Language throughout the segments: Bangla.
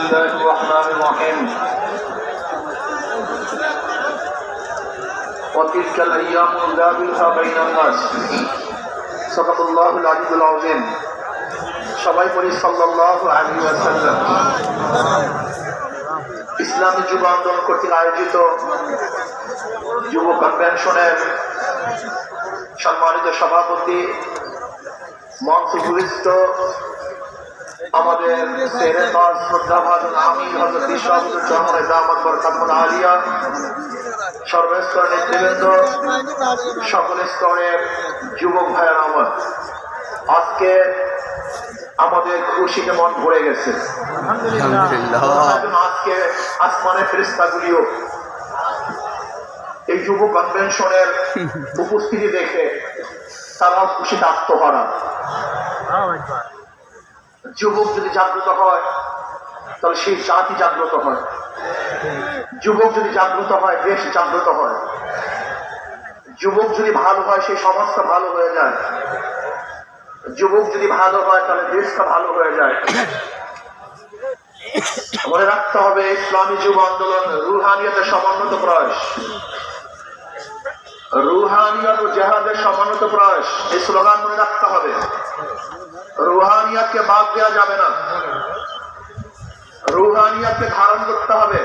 الله الرحمن الرحيم وتلك الأيام نداولها بين الناس صدق الله العلي العظيم সবাই বলি সাল্লাল্লাহু আলাইহি ওয়াসাল্লাম। ইসলামী যুব আন্দোলন কর্তৃক আয়োজিত যুব কনভেনশনের সম্মানিত সভাপতি মঞ্চ উপবিষ্ট আমাদের সেরেতাজ শ্রদ্ধাভাজন আমির হযরত ইশরাফুজ্জামান দামাত বরকাতুল আলিয়া, সর্বস্তরের নেতৃবৃন্দ, সকল স্তরের যুবক ভাইয়েরা আমার, আজকে আমাদের খুশিতে মন ভরে গেছে। আজকে আসমানের ফেরেশতাগুলিও এই যুব কনভেনশনের উপস্থিতি দেখে তারাও খুশিতে আত্মহারা। যুবক যদি জাগ্রত হয় তাহলে সেই জাতি জাগ্রত হয়, যুবক যদি জাগ্রত হয় দেশ জাগ্রত হয়, যুবক যদি ভালো হয় সেই সমাজটা ভালো হয়ে যায়, যুবক যদি ভালো হয় তাহলে দেশটা ভালো হয়ে যায়। মনে রাখতে হবে ইসলামী যুব আন্দোলন রুহানিয়তের সমন্বিত প্রয়াস, রুহানিয়ত ও জেহাদের সমন্বিত প্রয়াস, এই স্লোগান মনে রাখতে হবে। রুহানিয়তকে বাদ দেওয়া যাবে না, রুহানিয়তকে ধারণ করতে হবে।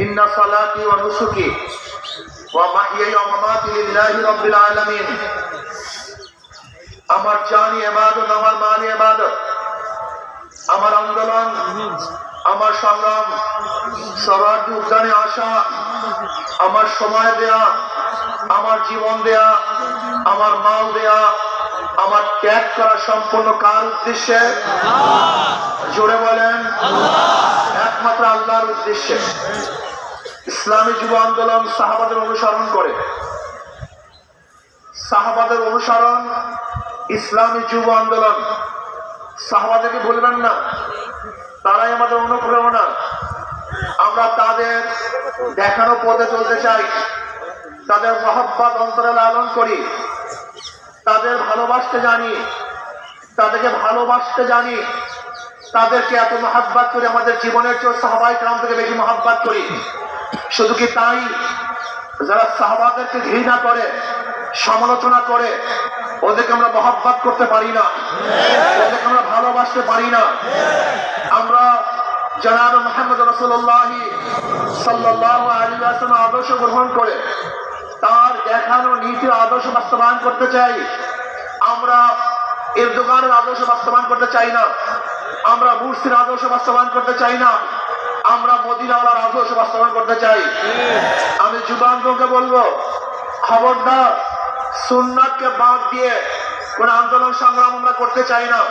ইন্না সালাতি ওয়া নুসুকি ওয়া মাহইয়ায়া ওয়া মামাতি লিল্লাহি রাব্বিল আলামিন। আমার জানি ইবাদত, আমার মালি ইবাদত, আমার আন্দোলন, আমার সংগ্রাম, সরাজি উদ্যানে আসা, আমার সময় দেয়া, আমার জীবন দেয়া, আমার মাল দেয়া, আমার ত্যাগ করা সম্পূর্ণ কার উদ্দেশ্যে? জোরে বলেন, একমাত্র আল্লাহর উদ্দেশ্যে। ইসলামী যুব আন্দোলন সাহাবাদের অনুসরণ করে, সাহাবাদের অনুসরণ ইসলামী যুব আন্দোলন। সাহাবাদেরকে ভুলবেন না, তারাই আমাদের অনুপ্রেরণা। আমরা তাদের দেখানো পথে চলতে চাই, তাদের মহব্বত অন্তরে লালন করি, তাদের ভালোবাসতে জানি, তাদেরকে ভালোবাসতে জানি, তাদেরকে এত মহব্বত করি আমাদের জীবনের চেয়ে সাহাবায়ে কেরাম থেকে বেশি মহব্বত করি। শুধু কি তাই, যারা সাহাবাদেরকে ঘৃণা করে, সমালোচনা করে, ওদেরকে আমরা মহব্বত করতে পারি না, ওদেরকে আমরা ভালোবাসতে পারি না। আমরা জনাব মুহাম্মদ রাসূলুল্লাহ সাল্লাল্লাহু আলাইহি ওয়াসাল্লাম আদর্শ গ্রহণ করে তার দেখানো নীতি আদর্শ বাস্তবায়ন করতে চাই। আমরা এরদোগানের আদর্শ বাস্তবায়ন করতে চাই না, আমরা মুরসির আদর্শ বাস্তবায়ন করতে চাই না, আমরা মদিনাওয়ালার আদর্শ বাস্তবায়ন করতে চাই। আমি যুবানকে বলবো, খবরদার সুন্নাতকে বাদ দিয়ে কোন আন্দোলন সংগ্রাম আমরা করতে চাই না।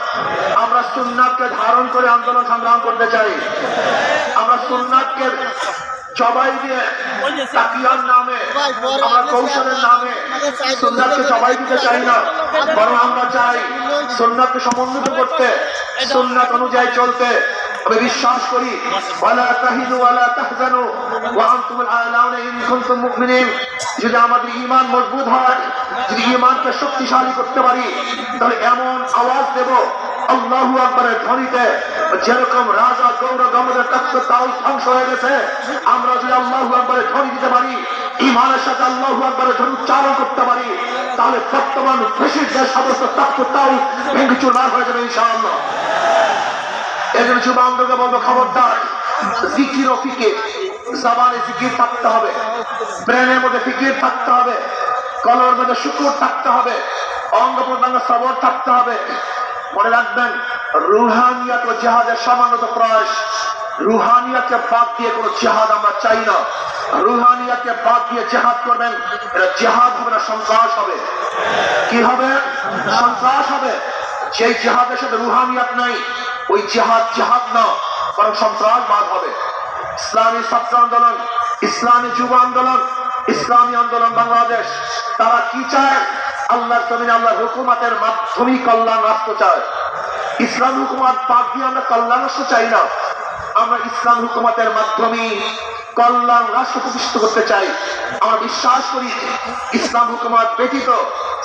আমরা সুন্নাতকে ধারণ করে আন্দোলন সংগ্রাম করতে চাই। আমরা সুন্নাতকে জবাই দিয়ে তাকিয়ার নামে, আমরা কৌশলের নামে সুন্নাতকে জবাই দিতে চাই না, বরং আমরা চাই সুন্নাতকে সমন্বিত করতে, সুন্নাত অনুযায়ী চলতে। আমি বিশ্বাস করি ওয়ালা তাহিনু ওয়ালা তাহজানু ওয়া আনতুমুল আ'লাউনা ইন কুনতুম মুমিনিন। যদি আমাদের ঈমান মজবুত হয়, যদি ঈমানকে শক্তিশালী করতে পারি, তাহলে এমন আওয়াজ দেব আল্লাহু আকবারের ধ্বনিতে, যেরকম রাজা গৌর গমদের তখ্ত তাও ধ্বংস হয়ে গেছে, আমরা যদি আল্লাহু আকবারের ধ্বনি দিতে পারি, ঈমানের সাথে আল্লাহু আকবারের ধ্বনি উচ্চারণ করতে পারি, তাহলে বর্তমান ফ্যাসিস্টদের সমস্ত তখ্ত তাও ভেঙে চুরমার হয়ে যাবে ইনশাআল্লাহ। এজন্য যুব আন্দোলনকে বলবো, খবরদার জিকির ও ফিকির, জবানে জিকির থাকতে হবে, ব্রেনের মধ্যে ফিকির থাকতে হবে, কলমের মধ্যে শুকর থাকতে হবে, অঙ্গ প্রত্যঙ্গ সবর থাকতে হবে। মনে রাখবেন, রুহানিয়াত ও জিহাদের সমন্বিত প্রয়াস। রুহানিয়াতকে বাদ দিয়ে কোনো জিহাদ আমরা চাই না। রুহানিয়াতকে বাদ দিয়ে জিহাদ করবেন, এটা জিহাদ হবে না, সন্ত্রাস হবে। কি হবে? সন্ত্রাস হবে। যেই জিহাদের সাথে রুহানিয়াত নাই, ওই জিহাদ জিহাদ না, বরং সন্ত্রাসবাদ হবে। ইসলামী ছাত্র আন্দোলন, ইসলামী যুব আন্দোলন, ইসলামী আন্দোলন বাংলাদেশ, তারা কি চায়? আল্লাহর জমিনে আল্লাহর হুকুমতের মাধ্যমে কল্যাণ রাষ্ট্র চায়। ইসলাম হুকুমত বাদ দিয়ে আমরা কল্যাণ রাষ্ট্র চাই না, আমরা ইসলাম হুকুমতের মাধ্যমে কল্যাণ রাষ্ট্র প্রতিষ্ঠিত করতে চাই। আমরা বিশ্বাস করি ইসলাম হুকুমত ব্যতীত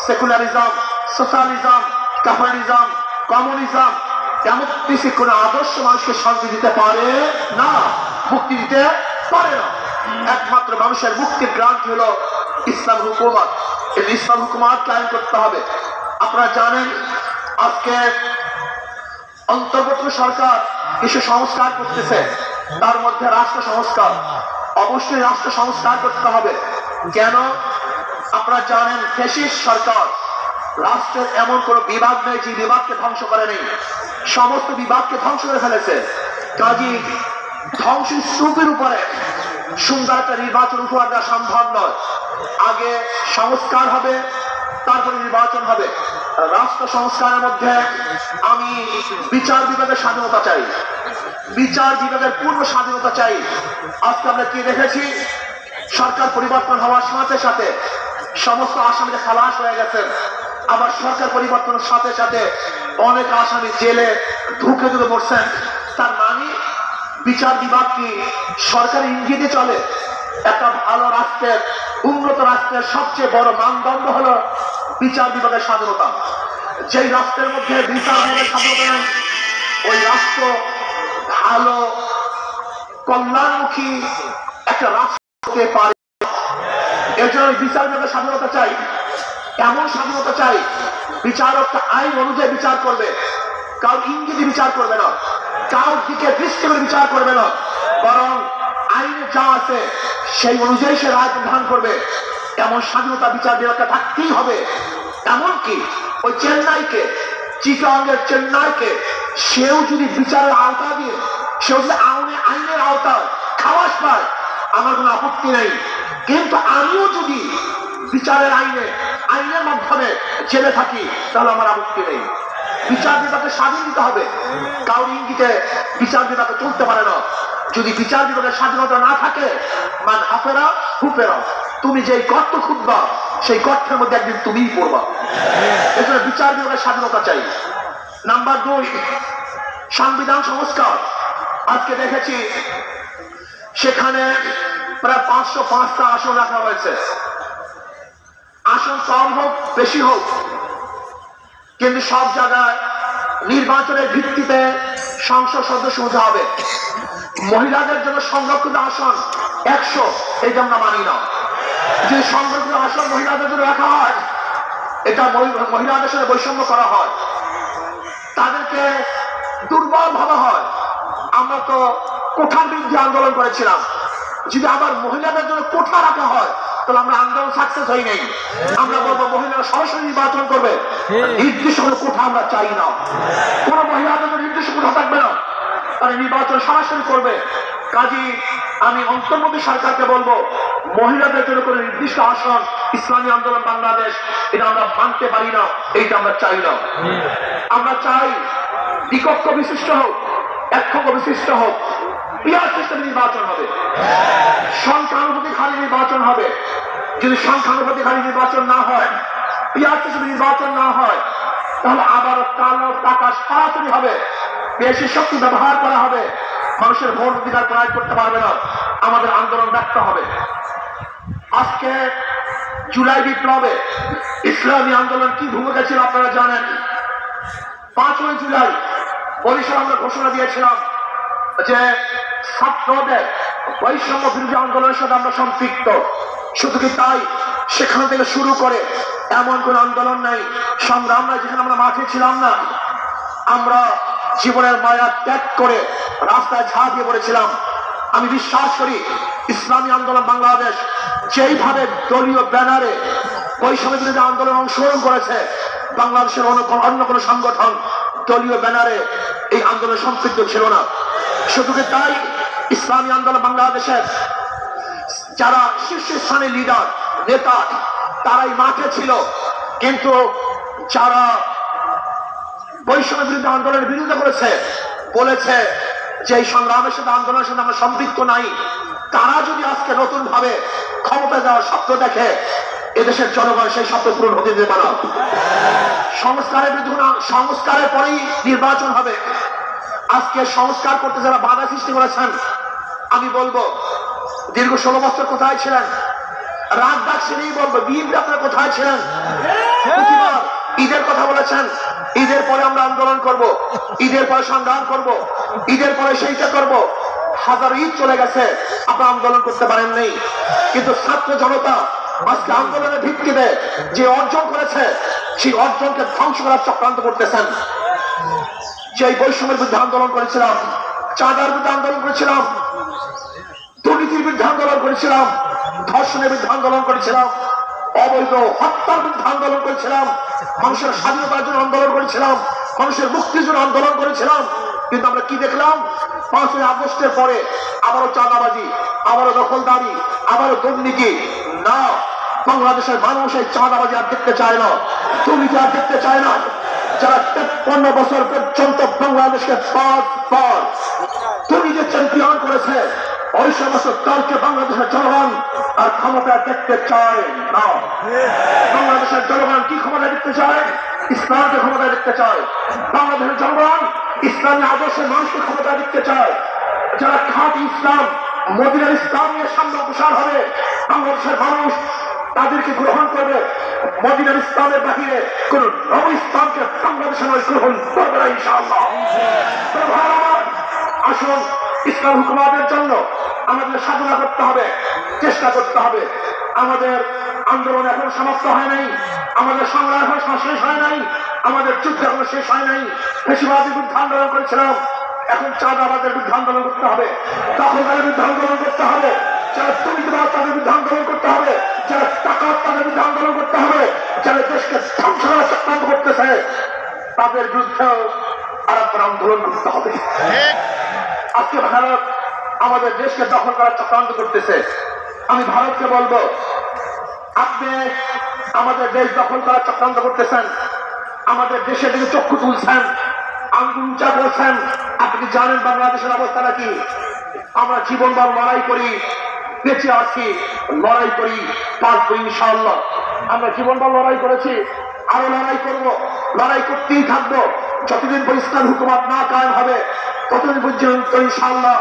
secularism, socialism, capitalism, communism democracy কোন আদর্শ মানুষকে শান্তি দিতে পারে না, মুক্তি দিতে পারে না। একমাত্র মানুষের মুক্তির গ্রান্টি হলো ইসলাম হুকুমত। এই ইসলাম হুকুমত কায়েম করতে হবে। আপনারা জানেন আজকে অন্তর্বর্তী সরকার কিছু সংস্কার করতেছে, তার মধ্যে রাষ্ট্র সংস্কার। অবশ্যই রাষ্ট্র সংস্কার করতে হবে। কেন? আপনারা জানেন ফ্যাসিস্ট সরকার, রাষ্ট্রের এমন কোন বিভাগ নেই যে বিভাগকে ধ্বংস করে নেই, সমস্ত বিভাগকে ধ্বংস করে ফেলেছে। কাজী ধ্বংস স্তূপের উপরে সুন্দর একটা নির্বাচন উপহার দেওয়া সম্ভব নয়। আগে সংস্কার হবে, তারপরে নির্বাচন হবে। রাষ্ট্র সংস্কারের মধ্যে আমি বিচার বিভাগের স্বাধীনতা চাই, বিচার বিভাগের পূর্ণ স্বাধীনতা চাই। আজকে আমরা কি দেখেছি, সরকার পরিবর্তন হওয়ার সাথে সাথে সমস্ত আসামিরা খালাস হয়ে গেছে। আবার সরকার পরিবর্তনের সাথে সাথে অনেক আসামি জেলে ঢুকে ঢুকে পড়ছেন। তার মানে বিচার বিভাগ কি সরকারি ইঙ্গিতে চলে? একটা ভালো রাষ্ট্রের, উন্নত রাষ্ট্রের সবচেয়ে বড় মানদণ্ড হলো বিচার বিভাগের স্বাধীনতা। যেই রাষ্ট্রের মধ্যে বিচার বিভাগের স্বাধীনতা নেই, ওই রাষ্ট্র ভালো কল্যাণমুখী একটা রাষ্ট্র হতে পারে। এর জন্য বিচার বিভাগের স্বাধীনতা চাই, এমন স্বাধীনতা চাই বিচারক আইন অনুযায়ী বিচার করবে, কারোর ইঙ্গিতে বিচার করবে না, কারোর দিকে দৃষ্টি করে বিচার করবে না, বরং আইনে যা আছে সেই অনুযায়ী সে রায় প্রদান করবে। এমন স্বাধীনতা বিচার বিভাগকে থাকতেই হবে। এমনকি ওই চেন্নাইকে, চিটাগাংয়ের চেন্নাইকে, সেও যদি বিচারের আওতা দিয়ে, সেও যদি আইনের আওতায় খালাস পায়, আমার কোনো আপত্তি নেই। কিন্তু আমিও যদি বিচারের আইনের মাধ্যমে জেলে থাকি, তাহলে আমার আপত্তি নেই। বিচার বিভাগকে স্বাধীন দিতে হবে, কারোর ইঙ্গিতে বিচার বিভাগে চলতে পারে না। যদি বিচার বিভাগের স্বাধীনতা না থাকে, মান হাফেরা হুফেরা, তুমি যেই গর্ত খুঁজবা সেই গর্তের মধ্যে একদিন তুমিই পড়বা। এজন্য বিচার বিভাগের স্বাধীনতা চাই। নাম্বার 2, সংবিধান সংস্কার। আজকে দেখেছি সেখানে প্রায় 505টা আসন রাখা হয়েছে। আসন কম হোক বেশি হোক, কিন্তু সব জায়গায় নির্বাচনের ভিত্তিতে সংসদ সদস্য হতে হবে। মহিলাদের জন্য সংরক্ষিত আসন 100, এটা আমরা মানি না। যে সংরক্ষিত আসন মহিলাদের জন্য রাখা হয়, এটা মহিলাদের সাথে বৈষম্য করা হয়, তাদেরকে দুর্বল ভাবা হয়। আমরা তো কোঠার বিরুদ্ধে আন্দোলন করেছিলাম, যদি আবার মহিলাদের জন্য কোঠা রাখা হয় তাহলে আমরা আন্দোলন সাকসেস হই নাই। আমরা বলবো মহিলারা সরাসরি নির্বাচন করবে, নির্দিষ্ট কোনো কোঠা আমরা চাই না। কোন মহিলাদের জন্য নির্দিষ্ট কোঠা থাকবে না, তারা নির্বাচন সরাসরি করবে। কাজী আমি অন্তর্বর্তী সরকারকে বলবো, মহিলাদের জন্য কোনো নির্দিষ্ট আসন ইসলামী আন্দোলন বাংলাদেশ, এটা আমরা মানতে পারি না, এইটা আমরা চাই না। আমরা চাই দ্বিকক্ষ বিশিষ্ট হোক, একক্ষ বিশিষ্ট হোক, পিয়ার সিস্টেমে নির্বাচন হবে, সংখ্যানুপাতিক নির্বাচন হবে। যদি সংখ্যানুপাতিক নির্বাচন না হয়, পিয়ার সিস্টেমে নির্বাচন না হয়, তাহলে আবার কালো টাকা সরাসরি হবে, বেশি শক্তি ব্যবহার করা হবে, মানুষের ভোট অধিকার প্রয়োগ করতে পারবে না। আমাদের আন্দোলন ব্যর্থ হবে। আজকে জুলাই বিপ্লবে ইসলামী আন্দোলন কি ভূমিকা ছিল আপনারা জানেন। 5ই জুলাই বরিশাল আমরা ঘোষণা দিয়েছিলাম যে ছাত্রদের বৈষম্য বিরোধী আন্দোলনের সাথে আমরা সম্পৃক্ত। শুধু কি তাই, সেখান থেকে শুরু করে এমন কোন আন্দোলন নাই, সংগ্রাম নাই যেখানে আমরা মাঠে ছিলাম না। আমরা জীবনের মায়া ত্যাগ করে রাস্তায় ঝাঁপ দিয়ে পড়েছিলাম। আমি বিশ্বাস করি ইসলামী আন্দোলন বাংলাদেশ যেইভাবে দলীয় ব্যানারে বৈষম্য বিরোধী আন্দোলন অংশগ্রহণ করেছে, বাংলাদেশের অন্য কোনো সংগঠন দলীয় ব্যানারে এই আন্দোলনে সম্পৃক্ত ছিল না। শুধু কি তাই, ইসলামী আন্দোলন বাংলাদেশের যারা শীর্ষস্থানীয় লিডার নেতা, তারাই মাঠে ছিল। কিন্তু যারা বৈষম্য বিরোধী আন্দোলনের বিরোধিতা করেছে, বলেছে যে এই সংগ্রামের সাথে আন্দোলনের সাথে আমরা সম্পৃক্ত নাই, তারা যদি আজকে নতুন ভাবে ক্ষমতা যাওয়ার স্বপ্ন দেখে, এদেশের জনগণ সেই স্বপ্ন পূরণ হতে দেবে না। সংস্কারের পরেই নির্বাচন হবে। আজকে সংস্কার করতে যারা বাধা সৃষ্টি করেছেন, আমি বলবো দীর্ঘ 16 বছর কোথায় ছিলেন? রাত ডাক শুনেই বলবো, বিএনপি আপনারা কোথায় ছিলেন? ঈদের কথা বলেছেন, ঈদের পরে আমরা আন্দোলন করব, ঈদের পরে সংগ্রাম করব, ঈদের পরে সেইটা করব। হাজার ঈদ চলে গেছে, আপনারা আন্দোলন করতে পারেন নাই, কিন্তু ছাত্র জনতা আজকে আন্দোলনের ভিত্তিতে যে অর্জন করেছে সেই অর্জনকে ধ্বংস করার চক্রান্ত করতেছেন। যে বৈষম্যের বিরুদ্ধে আন্দোলন করেছিলাম, চাঁদার বিরুদ্ধে আন্দোলন করেছিলাম, দুর্নীতির বিরুদ্ধে আন্দোলন করেছিলাম, ধর্ষণের বিরুদ্ধে আন্দোলন করেছিলাম, অবৈধ হত্যার বিরুদ্ধে আন্দোলন করেছিলাম, মানুষের স্বাধীনতার জন্য আন্দোলন করেছিলাম, মানুষের মুক্তির জন্য আন্দোলন করেছিলাম। কিন্তু আমরা কি দেখলাম? 5ই আগস্টের পরে আবারও চাঁদাবাজি, আবারও দখলদারি, আবারও দুর্নীতি। না, বাংলাদেশের মানুষ এই চাঁদাবাজি আর দেখতে চায় না, দুর্নীতি আর দেখতে চায় না। যারা 53 বছর পর্যন্ত বাংলাদেশকে পর দুর্নীতি চ্যাম্পিয়ন করেছে, ওই সমস্ত দলকে বাংলাদেশের জনগণ আর ক্ষমতা দেখতে চায় না। বাংলাদেশের জনগণ কি ক্ষমতা দেখতে চায়? ইসলামকে ক্ষমতা দেখতে চায়। বাংলাদেশের জনগণ ইসলামী আদর্শের মানুষকে ক্ষমতা দেখতে চায়। যারা খাঁটি ইসলাম, মদিনার ইসলাম নিয়ে সামনে অগ্রসর হবে, বাংলাদেশের মানুষ তাদেরকে গ্রহণ করবে। মদিনার ইসলামের বাহিরে কোন নব ইসলামকে বাংলাদেশের মানুষ গ্রহণ করবে না ইনশাআল্লাহ। আসুন, ইসলাম হুকুমাতের জন্য আমাদের সাধনা করতে হবে, চেষ্টা করতে হবে। আমাদের আন্দোলন এখন সমাপ্ত হয় নাই, আমাদের সংগ্রাম এখন শেষ হয় নাই, আমাদের যুদ্ধ এখন শেষ হয় নাই। ফ্যাসিবাদের বিরুদ্ধে আন্দোলন করেছিলাম, এখন চাঁদাবাদের বিরুদ্ধে আন্দোলন করতে হবে, দখলদারের বিরুদ্ধে আন্দোলন করতে হবে, যারা দুর্নীতিবাদ তাদের বিরুদ্ধে আন্দোলন করতে হবে, যারা টাকা তাদের বিরুদ্ধে আন্দোলন করতে হবে, যারা দেশকে ধ্বংস করার চক্রান্ত করতেছে তাদের বিরুদ্ধেও আর একবার আন্দোলন করতে হবে। আজকে ভারত আমাদের দেশকে দখল করার চক্রান্ত করতেছে। আমি ভারতকে বলবো, আপনি আমাদের দেশ দখল করার চক্রান্ত করতেছেন, আমাদের দেশের দিকে চক্ষু তুলছেন, আঙ্গুল উঁচা করছেন। আপনি কি জানেন বাংলাদেশের অবস্থাটা কি? আমরা জীবন বল লড়াই করি, বেঁচে আছি, লড়াই করি, পারবো ইনশাআল্লাহ। আমরা জীবন বল লড়াই করেছি, আরো লড়াই করব, লড়াই করতেই থাকবো। যতদিন পর্যন্ত ইসলাম হুকুমত না কায়েম হবে ততদিন পর্যন্ত ইনশাআল্লাহ